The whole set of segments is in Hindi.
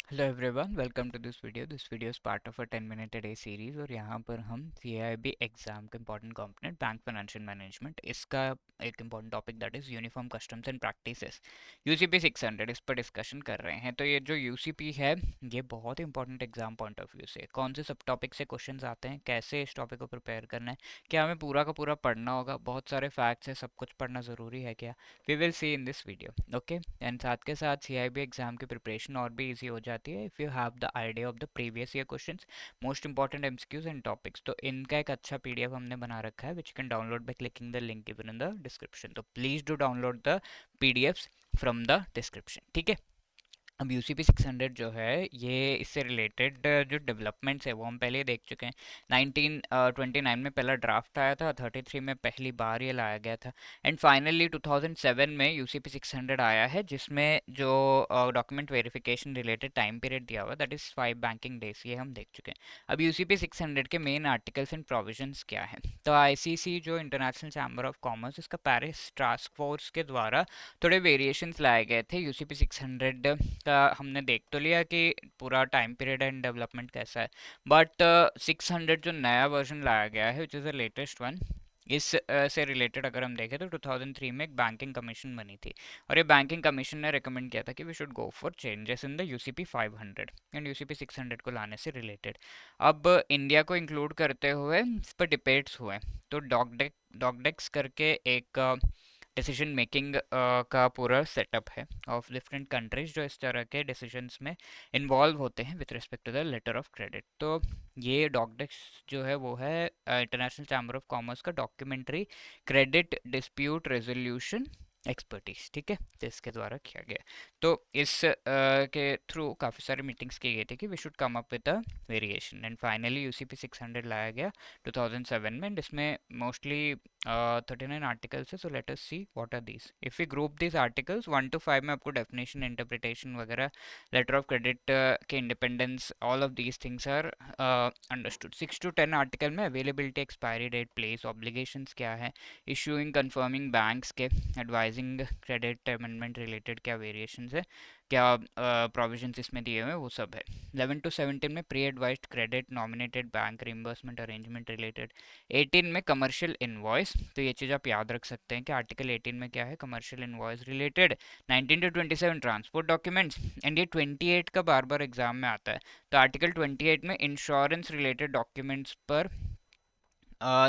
Hello everyone, welcome to this video is part of a 10 minute a day series. और यहाँ पर हम CIB एग्ज़ाम का important component bank financial management, इसका एक important topic that is uniform customs and practices UCP 600, इस पर डिस्कशन कर रहे हैं। तो ये जो UCP है, ये बहुत important exam point of view से कौन से सब टॉपिक से क्वेश्चन आते हैं, कैसे इस टॉपिक को प्रिपेयर करना है, क्या हमें पूरा का पूरा पढ़ना होगा, बहुत सारे फैक्ट्स है, सब कुछ पढ़ना ज़रूरी है क्या, we will see in this video. Okay, and साथ के साथ CIB एग्जाम की प्रिपरेशन और भी इजी हो जाती है if you have the idea of the previous year questions, most important MCQs and topics. तो इनका एक अच्छा PDF हमने बना रखा है which can download by clicking the link given in the description. तो please do download the PDFs from the description, ठीक है। अब UCP 600 जो है, ये इससे रिलेटेड जो डेवलपमेंट्स है वो हम पहले ही देख चुके हैं। 1929 में पहला ड्राफ्ट आया था, 33 में पहली बार ये लाया गया था, एंड फाइनली 2007 में UCP 600 आया है, जिसमें जो document verification related time period दिया हुआ दैट इज़ 5 बैंकिंग डेज, ये हम देख चुके हैं। अब UCP 600 के मेन आर्टिकल्स एंड प्रोविजंस क्या है? तो ICC जो इंटरनेशनल चैम्बर ऑफ कॉमर्स, इसका पेरिस टास्क फोर्स के द्वारा थोड़े वेरिएशंस लाए गए थे। UCP 600 का हमने देख तो लिया कि पूरा टाइम पीरियड एंड डेवलपमेंट कैसा है, बट 600 जो नया वर्जन लाया गया है which is the latest one, इस से रिलेटेड अगर हम देखें तो 2003 में एक बैंकिंग कमीशन बनी थी, और ये बैंकिंग कमीशन ने रिकमेंड किया था कि we should go for changes in the UCP 500 and UCP 600 को लाने से रिलेटेड। अब इंडिया को इंक्लूड करते हुए इस पर डिबेट्स हुए। तो डॉकडेक्स करके एक डिसीजन मेकिंग का पूरा सेटअप है ऑफ डिफरेंट कंट्रीज जो इस तरह के डिसीजंस में इन्वॉल्व होते हैं with respect to the letter of credit. तो ये डॉकडेक्स जो है वो है इंटरनेशनल चैम्बर ऑफ कॉमर्स का documentary credit dispute resolution expertise, ठीक है, तो इसके द्वारा किया गया। तो इस के थ्रू काफ़ी सारी मीटिंग्स की गई थी कि we should come up with a variation, and finally UCP 600 लाया गया 2007 में, एंड इसमें मोस्टली 39 आर्टिकल्स है। So let us see what are these. If we group these articles 1 to 5 में आपको डेफिनेशन, इंटरप्रिटेशन वगैरह, लेटर ऑफ क्रेडिट के independence, all of these things are understood. 6 to 10 article में availability, expiry date, place, obligations क्या है, इशूइंग कंफर्मिंग बैंक्स के, एडवाइजिंग क्रेडिट अमेंडमेंट रिलेटेड क्या वेरिएशंस है, क्या प्रोविजंस इसमें दिए हुए हैं, वो सब है। 11 to 17 में pre advised credit, nominated bank reimbursement arrangement related. 18 में कमर्शियल इनवॉइस, तो ये चीज़ आप याद रख सकते हैं कि आर्टिकल 18 में क्या है, commercial invoice related. 19 to 27 transport documents, and ये 28 का बार बार एग्जाम में आता है। तो आर्टिकल 28 में इंश्योरेंस रिलेटेड डॉक्यूमेंट्स पर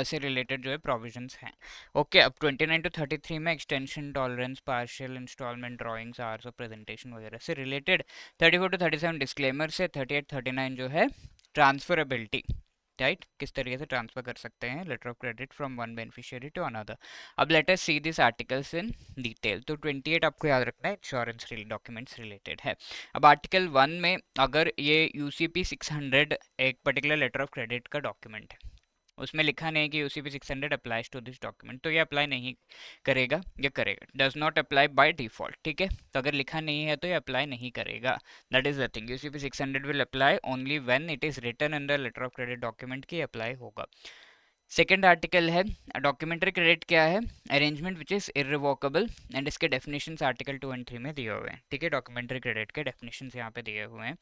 से रिलेटेड जो है प्रोविजंस हैं। ओके, अब 29 to 33 में extension tolerance, partial instalment, drawings, hours of presentation वगैरह से रिलेटेड। 34 to 37 डिस्क्लेमर से। 38 39 जो है ट्रांसफरेबिलिटी, राइट, किस तरीके से ट्रांसफर कर सकते हैं letter of credit from one beneficiary to another. अब let us see this articles in detail. तो 28 आपको याद रखना है, इंश्योरेंस डॉक्यूमेंट्स रिलेटेड है। अब आर्टिकल 1 में अगर ये UCP 600 एक पर्टिकुलर लेटर ऑफ क्रेडिट का डॉक्यूमेंट है, उसमें लिखा नहीं कि UCP 600 applies to this document, तो ये अप्लाई नहीं करेगा, ये करेगा, does not apply by default, ठीक है। तो अगर लिखा नहीं है तो ये अप्लाई नहीं करेगा, that is the thing. UCP 600 will apply only when it is written in the letter of credit document की अप्लाई होगा। सेकेंड आर्टिकल है डॉक्यूमेंट्री क्रेडिट क्या है, arrangement which is irrevocable, and इसके डेफिनेशंस आर्टिकल 2 and 3 में दिए हुए हैं, ठीक है। डॉक्यूमेंट्री क्रेडिट के डेफिनेशंस यहाँ पे दिए हुए हैं।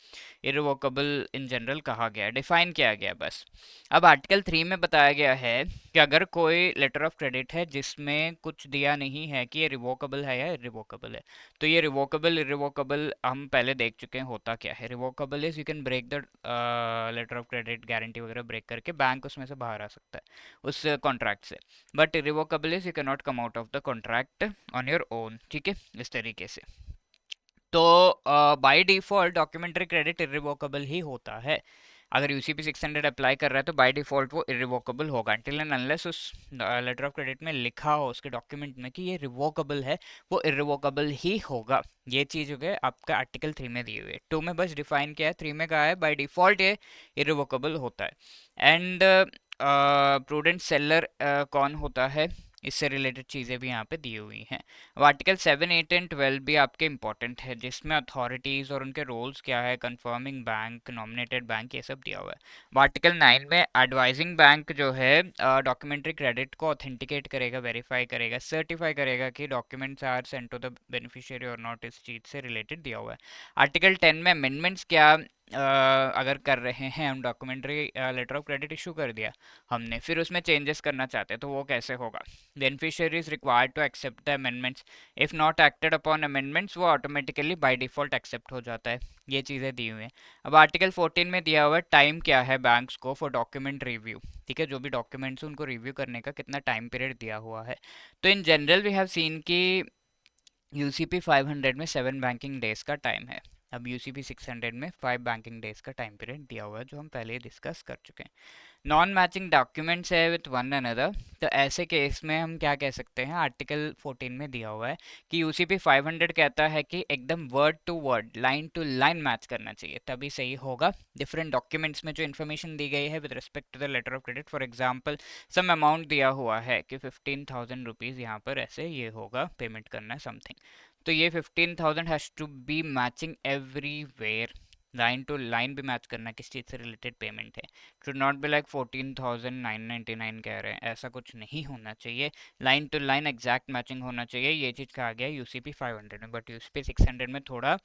इरिवोकेबल इन जनरल कहा गया, डिफाइन किया गया बस। अब आर्टिकल 3 में बताया गया है कि अगर कोई लेटर ऑफ क्रेडिट है जिसमें कुछ दिया नहीं है कि ये रिवोकेबल है या इरिवोकेबल है, तो ये रिवोकेबल इरिवोकेबल हम पहले देख चुके हैं होता क्या है। Revocable is you can break the letter of credit, guarantee वगैरह ब्रेक करके बैंक उसमें से बाहर आ सकता है उस कॉन्ट्रैक्ट से, but irrevocable is you can not come out of the contract on your own, ठीक है, इस तरीके से। तो by default documentary credit irrevocable ही होता है। अगर UCP 600 अप्लाई कर रहा है तो बाय डिफॉल्ट वो इरिवोकेबल होगा, until and unless उस लेटर ऑफ क्रेडिट में लिखा हो उसके डॉक्यूमेंट में कि ये रिवोकेबल है, वो इरिवोकेबल ही होगा। ये चीज़ हो गया आपका आर्टिकल 3 में दी हुई है। 2 में बस डिफाइन किया है, 3 में कहा है बाय डिफॉल्ट ये इरिवोकेबल होता है। एंड प्रूडेंट सेलर कौन होता है, इससे रिलेटेड चीज़ें भी यहाँ पे दी हुई हैं। अब आर्टिकल 7, 8 एंड 12 भी आपके इंपॉर्टेंट है, जिसमें अथॉरिटीज़ और उनके रोल्स क्या है, कंफर्मिंग बैंक, नॉमिनेटेड बैंक, ये सब दिया हुआ है। अब आर्टिकल 9 में एडवाइजिंग बैंक जो है डॉक्यूमेंट्री क्रेडिट को ऑथेंटिकेट करेगा, वेरीफाई करेगा, सर्टिफाई करेगा कि documents are sent to the beneficiary और नॉट, इस चीज़ से रिलेटेड दिया हुआ है। आर्टिकल 10 में अमेंडमेंट्स क्या अगर कर रहे हैं हम, documentary letter of credit issue कर दिया हमने, फिर उसमें चेंजेस करना चाहते हैं तो वो कैसे होगा। Beneficiary is required to accept the amendments, if not acted upon amendments वो ऑटोमेटिकली बाय डिफॉल्ट एक्सेप्ट हो जाता है। ये चीज़ें दी हुई हैं। अब आर्टिकल 14 में दिया हुआ है टाइम क्या है बैंक्स को फॉर डॉक्यूमेंट रिव्यू, ठीक है, जो भी डॉक्यूमेंट्स उनको रिव्यू करने का कितना टाइम पीरियड दिया हुआ है। तो in general we have seen कि यूसीपी 500 में 7 बैंकिंग डेज का टाइम है। अब यूसीपी 600 में 5 बैंकिंग डेज का टाइम पीरियड दिया हुआ है, जो हम पहले डिस्कस कर चुके हैं। नॉन मैचिंग डॉक्यूमेंट्स है विथ वन अनदर, तो ऐसे केस में हम क्या कह सकते हैं, आर्टिकल 14 में दिया हुआ है कि यूसीपी 500 कहता है कि एकदम word to word, line to line match करना चाहिए, तभी सही होगा। डिफरेंट डॉक्यूमेंट्स में जो इन्फॉर्मेशन दी गई है with respect to the letter of credit, for example some amount दिया हुआ है कि 15,000 रुपीज़ यहाँ पर ऐसे ये होगा, पेमेंट करना है समथिंग, तो ये 15,000 has to be matching everywhere, line to line भी मैच करना किस चीज़ से रिलेटेड पेमेंट है। शुड नॉट बी लाइक 14,999 कह रहे हैं, ऐसा कुछ नहीं होना चाहिए। Line to line exact matching होना चाहिए, ये चीज़ कहा गया है यूसीपी 500 में। बट यूसीपी 600 में थोड़ा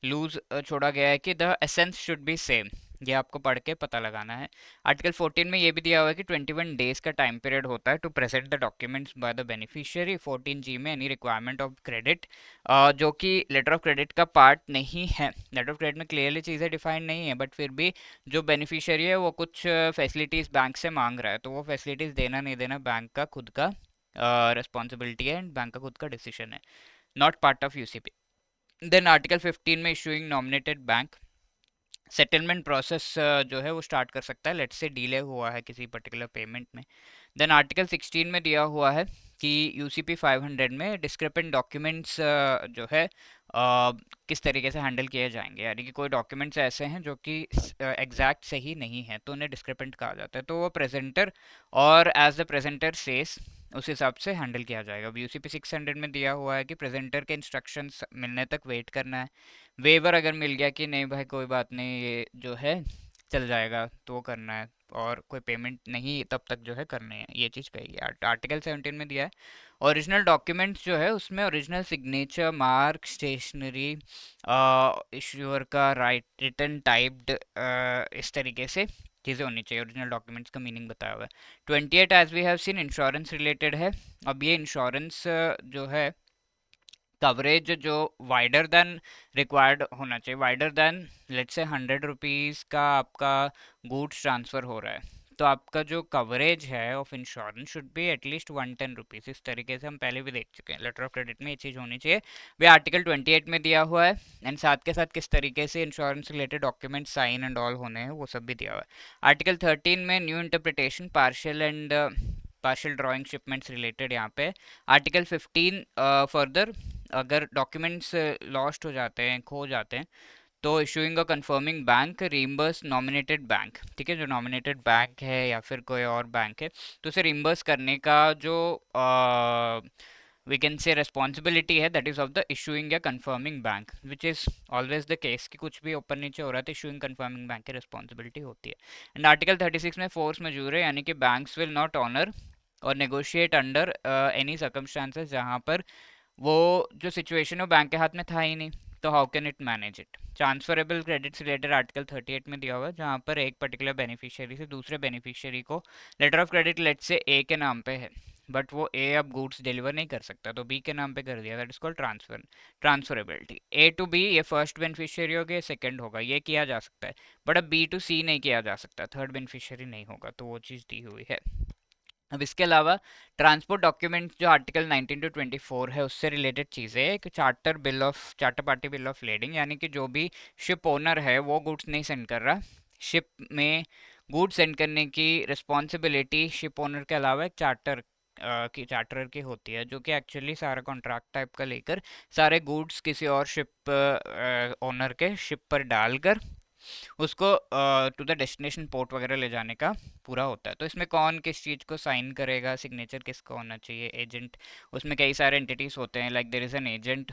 लूज छोड़ा गया है कि the essence should be same, ये आपको पढ़ के पता लगाना है। आर्टिकल 14 में ये भी दिया हुआ है कि 21 डेज का टाइम पीरियड होता है to present the documents by the beneficiary. 14G में एनी रिक्वायरमेंट ऑफ क्रेडिट, जो कि लेटर ऑफ क्रेडिट का पार्ट नहीं है, लेटर ऑफ क्रेडिट में क्लियरली चीज़ें डिफाइन नहीं है, बट फिर भी जो बेनिफिशियरी है वो कुछ फैसिलिटीज़ बैंक से मांग रहा है, तो वो फैसिलिटीज़ देना नहीं देना बैंक का खुद का रिस्पॉन्सिबिलिटी है एंड बैंक का खुद का डिसीजन है, not part of UCP. Then article 15 में issuing nominated bank, settlement process जो है वो स्टार्ट कर सकता है, लेट्स से डिले हुआ है किसी पर्टिकुलर पेमेंट में। देन आर्टिकल 16 में दिया हुआ है कि यूसीपी 500 में डिस्क्रिपेंट डॉक्यूमेंट्स जो है किस तरीके से हैंडल किए जाएंगे, यानी कि कोई डॉक्यूमेंट्स ऐसे हैं जो कि एग्जैक्ट सही नहीं है तो उन्हें डिस्क्रिपेंट कहा जाता है, तो वो प्रेजेंटर और एज द प्रेजेंटर सेस उस हिसाब से हैंडल किया जाएगा। अब यूसीपी 600 में दिया हुआ है कि प्रेजेंटर के इंस्ट्रक्शंस मिलने तक वेट करना है, वेवर अगर मिल गया कि नहीं भाई कोई बात नहीं ये जो है चल जाएगा तो वो करना है, और कोई पेमेंट नहीं तब तक जो है करनी है, ये चीज़ कही है। आर्टिकल 17 में दिया है ओरिजिनल डॉक्यूमेंट्स जो है उसमें original signature, mark, stationery, issuer का राइट, रिटन टाइप्ड, इस तरीके से चीज़ें होनी चाहिए। ओरिजिनल डॉक्यूमेंट्स का मीनिंग बताया हुआ है। 28 as we have seen insurance related है। अब ये इंश्योरेंस जो है कवरेज जो वाइडर देन रिक्वायर्ड होना चाहिए, wider than let's say 100 rupees का आपका गुड्स ट्रांसफ़र हो रहा है, तो आपका जो कवरेज है of insurance should be at least 110 rupees. इस तरीके से हम पहले भी देख चुके हैं, लेटर ऑफ क्रेडिट में ये चीज़ होनी चाहिए। वे आर्टिकल 28 में दिया हुआ है, एंड साथ के साथ किस तरीके से insurance related document sign and all होने हैं वो सब भी दिया हुआ है। आर्टिकल 13 में new interpretation, partial and partial drawing shipments related यहाँ पे। आर्टिकल 15 फर्दर अगर डॉक्यूमेंट्स लॉस्ट हो जाते हैं, खो जाते हैं, तो issuing a confirming bank reimburse nominated bank, ठीक है, जो नॉमिनेटेड बैंक है या फिर कोई और बैंक है तो उसे रीइंबर्स करने का जो वी कैन से रेस्पॉन्सिबिलिटी है, that is of the issuing या confirming bank, which is always the case कि कुछ भी ऊपर नीचे हो रहा है तो इशूइंग कंफर्मिंग बैंक की रिस्पॉन्सिबिलिटी होती है। एंड आर्टिकल 36 में फोर्स मजूर है, यानी कि बैंक्स विल नॉट ऑनर और नेगोशिएट अंडर एनी सर्कमस्टांसेस जहाँ पर वो जो सिचुएशन है वो बैंक के हाथ में था ही नहीं, तो how can it manage it. Transferable credits related article 38 में दिया हुआ है, जहाँ पर एक पर्टिकुलर बेनिफिशियरी से दूसरे बेनिफिशियरी को लेटर ऑफ क्रेडिट लेट से ए के नाम पे है, बट वो ए अब गुड्स डिलीवर नहीं कर सकता तो बी के नाम पे कर दिया, that is called transferability. A to B ये फर्स्ट बेनिफिशियरी हो गया, सेकंड होगा, ये किया जा सकता है, बट अब बी टू सी नहीं किया जा सकता, थर्ड बेनिफिशियरी नहीं होगा, तो वो चीज़ दी हुई है। अब इसके अलावा ट्रांसपोर्ट डॉक्यूमेंट जो आर्टिकल 19 टू 24 है उससे रिलेटेड चीज़ें, एक charter party bill of lading, यानी कि जो भी शिप ओनर है वो गुड्स नहीं सेंड कर रहा, शिप में गुड्स सेंड करने की रिस्पॉन्सिबिलिटी शिप ओनर के अलावा एक चार्टरर की होती है, जो कि एक्चुअली सारा कॉन्ट्रैक्ट टाइप का लेकर सारे गुड्स किसी और शिप ओनर के शिप पर डालकर उसको टू द डेस्टिनेशन पोर्ट वगैरह ले जाने का पूरा होता है। तो इसमें कौन किस चीज़ को साइन करेगा, सिग्नेचर किसका होना चाहिए, एजेंट, उसमें कई सारे एंटिटीज होते हैं, like there is an agent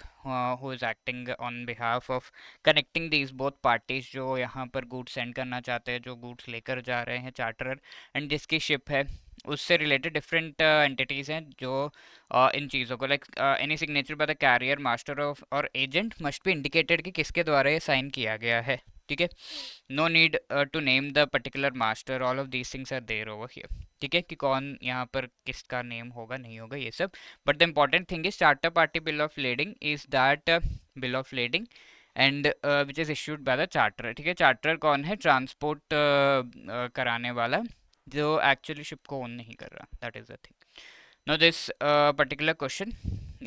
who is acting on behalf of connecting these both parties, जो यहाँ पर गुड्स सेंड करना चाहते हैं, जो गुड्स लेकर जा रहे हैं चार्टरर, एंड जिसकी शिप है, उससे रिलेटेड डिफरेंट एंटिटीज हैं जो इन चीज़ों को, like any signature by the carrier, master of और एजेंट मस्ट बी इंडिकेटेड कि किसके द्वारा ये साइन किया गया है। ठीक है, no need to name the particular master, all of these things are there over here. ठीक है, कि कौन यहाँ पर किसका नेम होगा नहीं होगा ये सब, but the important thing is charter party bill of lading is that bill of lading and which is issued by the charter. ठीक है, चार्टर कौन है, ट्रांसपोर्ट कराने वाला, जो एक्चुअली शिप को ओन नहीं कर रहा, that is the thing. Now this particular question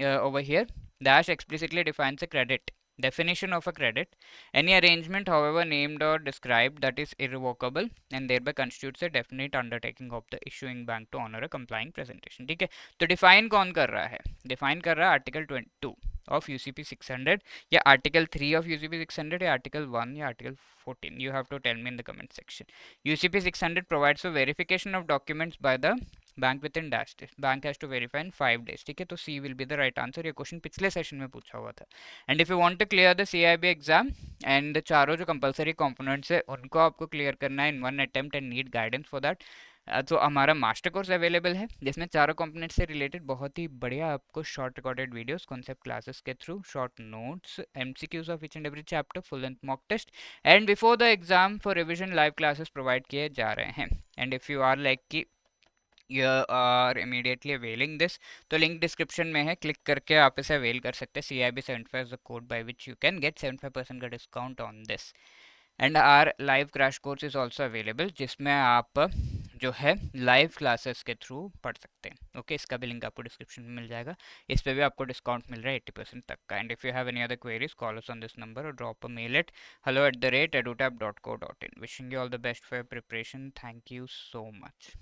over here, dash explicitly defines a credit. Definition of a credit: any arrangement, however named or described, that is irrevocable and thereby constitutes a definite undertaking of the issuing bank to honor a complying presentation. ठीक है, तो डिफाइन कौन कर रहा है, डिफाइन कर रहा है आर्टिकल 22 ऑफ यूसीपी 600 या आर्टिकल 3 ऑफ यूसीपी 600 या आर्टिकल 1 या article 14, you have to tell me in the comment section. UCP 600 provides for verification of documents by the bank within dash days, bank has to verify in 5 days। ठीक है, तो C will be the right answer. ये क्वेश्चन पिछले सेशन में पूछा हुआ था। And if you want to clear the CIB exam and चारों जो कंपलसरी कंपोनेंट्स है उनको आपको क्लियर करना है in one attempt and need guidance for that, तो हमारा मास्टर कोर्स अवेलेबल है जिसमें चारों कंपोनेंट से रिलेटेड बहुत ही बढ़िया आपको short recorded videos, concept classes के through, short notes, MCQs of each and every chapter, full length mock test and before the exam for revision live classes provide किए जा रहे हैं। And if you are like कि you are immediately availing this, तो लिंक डिस्क्रिप्शन में है, क्लिक करके आप इसे अवेल कर सकते हैं। CIB75 is the code by which you can get 75% का discount on this. And our live crash course is also available, जिसमें आप जो है लाइव क्लासेस के थ्रू पढ़ सकते हैं। ओके, इसका भी लिंक आपको डिस्क्रिप्शन में मिल जाएगा, इस पर भी आपको डिस्काउंट मिल रहा है 80% तक का। And if you have any other queries, call us on this number और drop a mail at hello@edutap.co.in। Wishing you all the best for your preparation. Thank you so much.